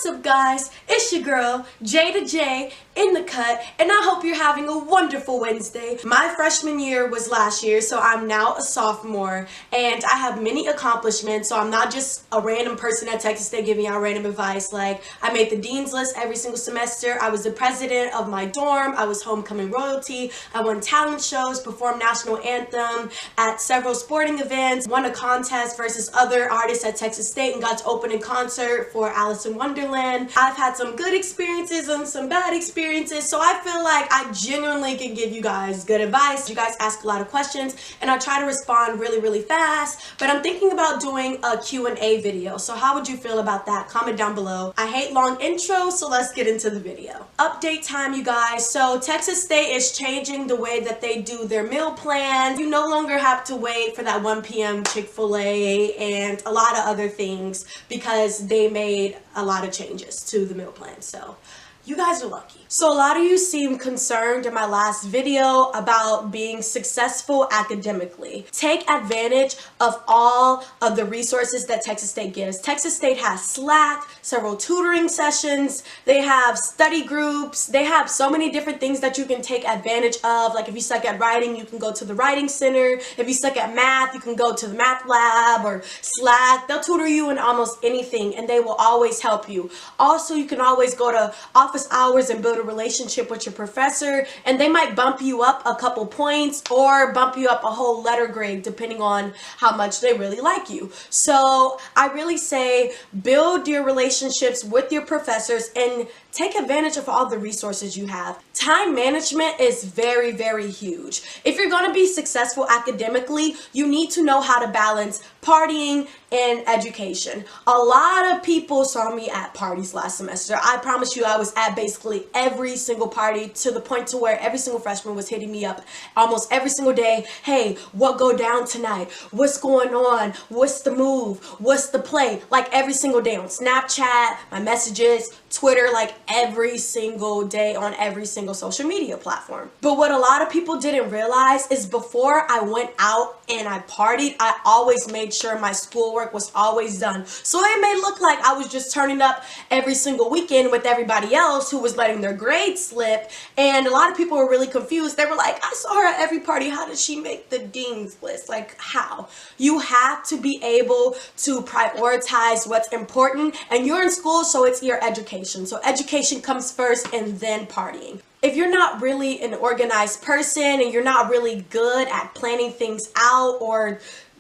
What's up, guys? It's your girl, J to J, in the cut, and I hope you're having a wonderful Wednesday. My freshman year was last year, so I'm now a sophomore, and I have many accomplishments, so I'm not just a random person at Texas State giving out random advice. Like, I made the dean's list every single semester, I was the president of my dorm, I was homecoming royalty, I won talent shows, performed national anthem at several sporting events, won a contest versus other artists at Texas State, and got to open a concert for Alice in Wonderland. I've had some good experiences and some bad experiences, so I feel like I genuinely can give you guys good advice. You guys ask a lot of questions, and I try to respond really fast, but I'm thinking about doing a Q&A video, so how would you feel about that? Comment down below. I hate long intros, so let's get into the video. Update time, you guys. So Texas State is changing the way that they do their meal plan. You no longer have to wait for that 1 p.m. Chick-fil-A and a lot of other things because they made a lot of changes to the meal plan. So you guys are lucky. So a lot of you seem concerned in my last video about being successful academically. Take advantage of all of the resources that Texas State gives. Texas State has Slack, several tutoring sessions, they have study groups, they have so many different things that you can take advantage of. Like if you suck at writing, you can go to the writing center. If you suck at math, you can go to the math lab or Slack. They'll tutor you in almost anything and they will always help you. Also, you can always go to office hours and build a relationship with your professor, and they might bump you up a couple points or bump you up a whole letter grade depending on how much they really like you. So I really say build your relationships with your professors and take advantage of all the resources you have. Time management is very huge. If you're going to be successful academically, you need to know how to balance partying and education. A lot of people saw me at parties last semester. I promise you I was at basically every single party, to the point to where every single freshman was hitting me up almost every single day. Hey, what go down tonight? What's going on? What's the move? What's the play? Like every single day on Snapchat, my messages, Twitter, like every single day on every single social media platform. But what a lot of people didn't realize is before I went out and I partied, I always made sure my schoolwork was always done. So it may look like I was just turning up every single weekend with everybody else who was letting their grades slip, and a lot of people were really confused. They were like, I saw her at every party. How did she make the dean's list? Like, how? You have to be able to prioritize what's important, and you're in school, so it's your education. So education comes first and then partying. If you're not really an organized person and you're not really good at planning things out or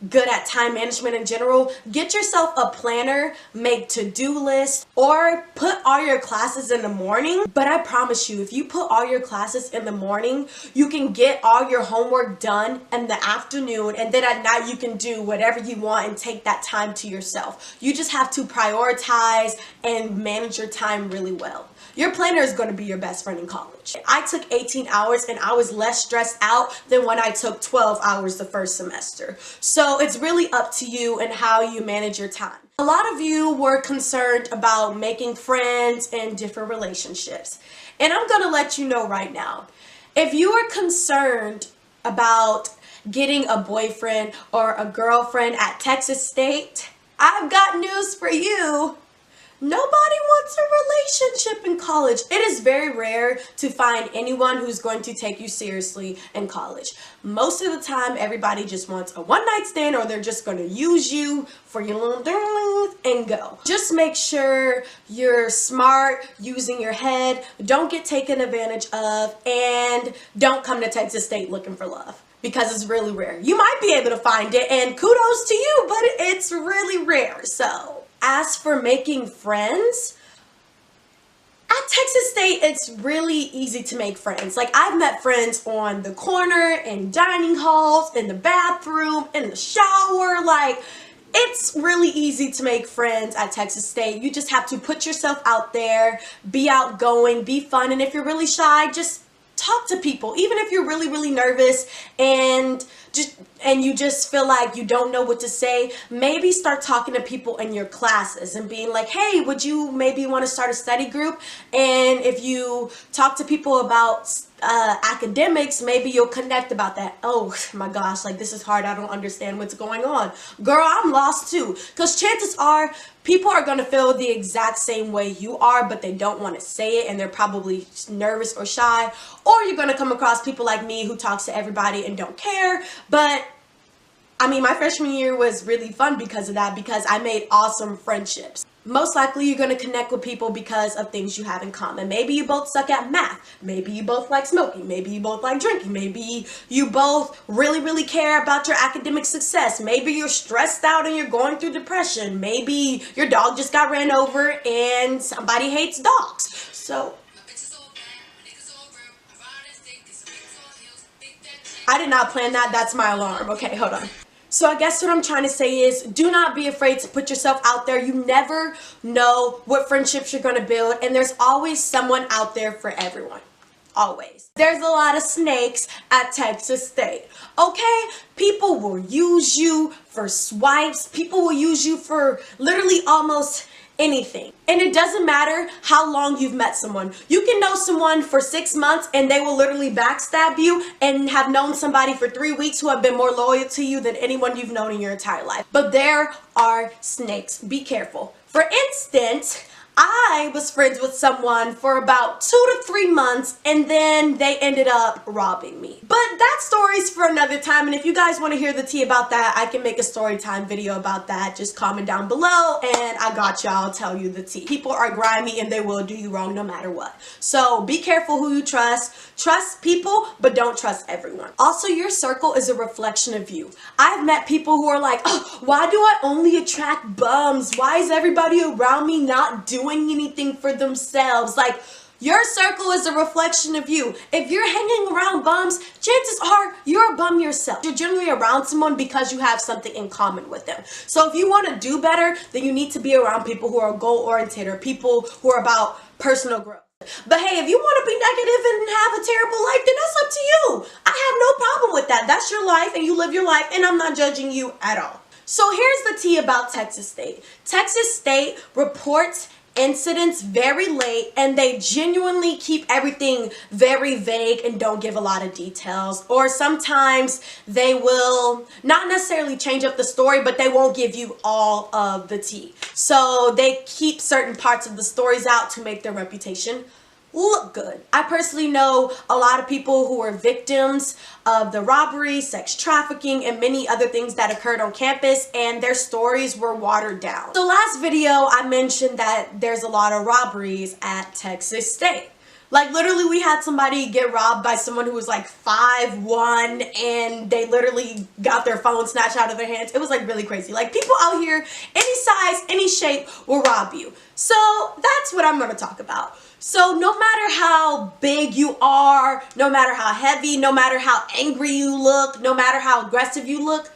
good at time management in general, get yourself a planner, make to-do lists, or put all your classes in the morning. But I promise you, if you put all your classes in the morning, you can get all your homework done in the afternoon, and then at night you can do whatever you want and take that time to yourself. You just have to prioritize and manage your time really well. Your planner is going to be your best friend in college. I took 18 hours and I was less stressed out than when I took 12 hours the first semester. So it's really up to you and how you manage your time. A lot of you were concerned about making friends and different relationships. And I'm going to let you know right now, if you are concerned about getting a boyfriend or a girlfriend at Texas State, I've got news for you. Nobody wants a relationship in college. It is very rare to find anyone who's going to take you seriously in college. Most of the time, everybody just wants a one-night stand, or they're just going to use you for your little darlings and go. Just make sure you're smart, using your head, don't get taken advantage of, and don't come to Texas State looking for love, because it's really rare. You might be able to find it, and kudos to you, but it's really rare. So as for making friends, at Texas State, it's really easy to make friends. Like, I've met friends on the corner, in dining halls, in the bathroom, in the shower. Like, it's really easy to make friends at Texas State. You just have to put yourself out there, be outgoing, be fun, and if you're really shy, just talk to people. Even if you're really nervous and you just feel like you don't know what to say, maybe start talking to people in your classes and being like, hey, would you maybe want to start a study group? And if you talk to people about academics, maybe you'll connect about that. Oh my gosh, like this is hard, I don't understand what's going on. Girl, I'm lost too. Because chances are people are going to feel the exact same way you are, but they don't want to say it and they're probably nervous or shy. Or you're going to come across people like me who talks to everybody and don't care. But I mean, my freshman year was really fun because of that, because I made awesome friendships. Most likely you're going to connect with people because of things you have in common. Maybe you both suck at math. Maybe you both like smoking. Maybe you both like drinking. Maybe you both really care about your academic success. Maybe you're stressed out and you're going through depression. Maybe your dog just got ran over and somebody hates dogs. So I did not plan that. That's my alarm. Okay, hold on. So I guess what I'm trying to say is, do not be afraid to put yourself out there. You never know what friendships you're going to build, and there's always someone out there for everyone. Always. There's a lot of snakes at Texas State. Okay? People will use you for swipes. People will use you for literally almost anything. And it doesn't matter how long you've met someone. You can know someone for 6 months and they will literally backstab you, and have known somebody for 3 weeks who have been more loyal to you than anyone you've known in your entire life. But there are snakes. Be careful. For instance, I was friends with someone for about 2 to 3 months and then they ended up robbing me. But that story's for another time, and if you guys want to hear the tea about that, I can make a story time video about that. Just comment down below and I got y'all. I'll tell you the tea. People are grimy and they will do you wrong no matter what. So be careful who you trust. Trust people, but don't trust everyone. Also, your circle is a reflection of you. I've met people who are like, oh, why do I only attract bums? Why is everybody around me not doing anything for themselves? Like, your circle is a reflection of you. If you're hanging around bums, chances are you're a bum yourself. You're generally around someone because you have something in common with them. So if you want to do better, then you need to be around people who are goal-oriented or people who are about personal growth. But hey, if you want to be negative and have a terrible life, then that's up to you. I have no problem with that. That's your life and you live your life, and I'm not judging you at all. So here's the tea about Texas State. Texas State reports incidents very late, and they genuinely keep everything very vague and don't give a lot of details. Or sometimes they will not necessarily change up the story, but they won't give you all of the tea. So they keep certain parts of the stories out to make their reputation look good. I personally know a lot of people who were victims of the robbery, sex trafficking, and many other things that occurred on campus, and their stories were watered down. So last video I mentioned that there's a lot of robberies at Texas State. Like, literally we had somebody get robbed by someone who was like 5'1", and they literally got their phone snatched out of their hands. It was like really crazy. Like, people out here, any size, any shape, will rob you. So that's what I'm going to talk about. So no matter how big you are, no matter how heavy, no matter how angry you look, no matter how aggressive you look,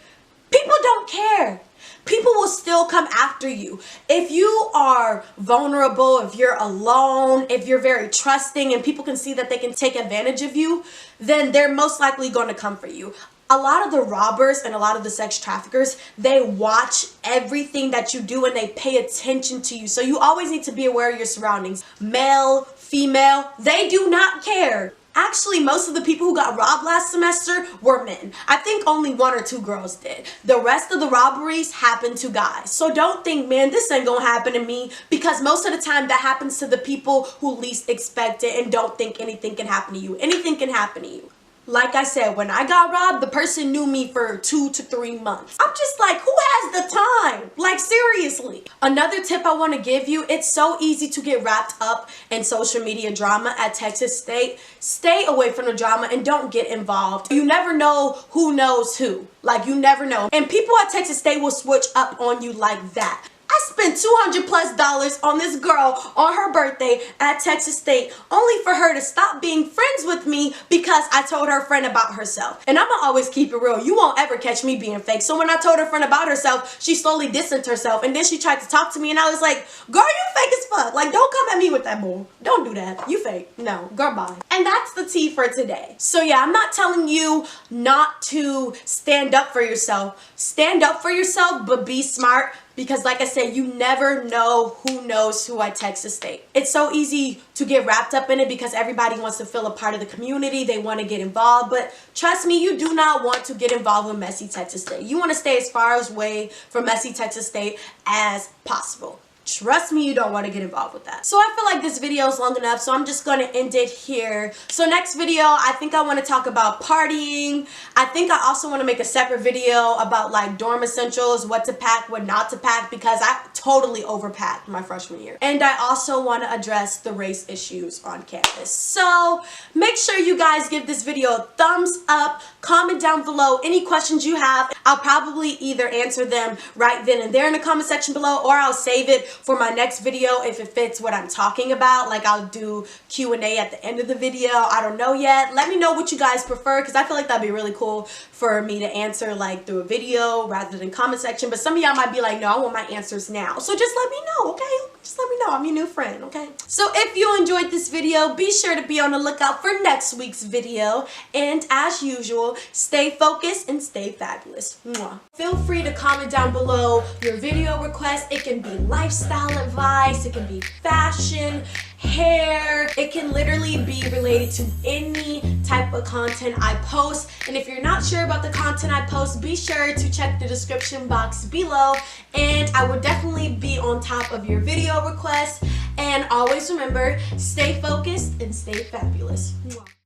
people don't care. People will still come after you. If you are vulnerable, if you're alone, if you're very trusting and people can see that they can take advantage of you, then they're most likely going to come for you. A lot of the robbers and a lot of the sex traffickers, they watch everything that you do and they pay attention to you. So you always need to be aware of your surroundings. Male, female, they do not care. Actually, most of the people who got robbed last semester were men. I think only 1 or 2 girls did. The rest of the robberies happened to guys. So don't think, man, this ain't gonna happen to me, because most of the time that happens to the people who least expect it and don't think anything can happen to you. Anything can happen to you. Like I said, when I got robbed, the person knew me for 2 to 3 months. I'm just like, who has the time? Like, seriously. Another tip I want to give you, it's so easy to get wrapped up in social media drama at Texas State. Stay away from the drama and don't get involved. You never know who knows who. Like, you never know. And people at Texas State will switch up on you like that. I spent $200+ on this girl on her birthday at Texas State, only for her to stop being friends with me because I told her friend about herself. And I'm gonna always keep it real. You won't ever catch me being fake. So when I told her friend about herself, she slowly distanced herself, and then she tried to talk to me, and I was like, girl, you fake as fuck. Like, don't come at me with that bull. Don't do that. You fake. No. Goodbye. And that's the tea for today. So yeah, I'm not telling you not to stand up for yourself. Stand up for yourself, but be smart. Because like I said, you never know who knows who at Texas State. It's so easy to get wrapped up in it because everybody wants to feel a part of the community. They want to get involved. But trust me, you do not want to get involved with messy Texas State. You want to stay as far away from messy Texas State as possible. Trust me, you don't want to get involved with that. So I feel like this video is long enough, so I'm just going to end it here. So next video, I think I want to talk about partying. I think I also want to make a separate video about like dorm essentials, what to pack, what not to pack, because I totally overpacked my freshman year. And I also want to address the race issues on campus. So make sure you guys give this video a thumbs up, comment down below any questions you have. I'll probably either answer them right then and there in the comment section below, or I'll save it for my next video if it fits what I'm talking about. Like I'll do Q&A at the end of the video. I don't know yet. Let me know what you guys prefer, because I feel like that'd be really cool for me to answer like through a video rather than comment section. But some of y'all might be like, no, I want my answers now. So just let me know, okay? Just let me know. I'm your new friend, okay? So if you enjoyed this video, be sure to be on the lookout for next week's video. And as usual, stay focused and stay fabulous. Mwah. Feel free to comment down below your video requests. It can be lifestyle advice, it can be fashion, hair, it can literally be related to any type of content I post. And if you're not sure about the content I post, be sure to check the description box below, and I will definitely be on top of your video requests. And always remember, stay focused and stay fabulous. Mwah.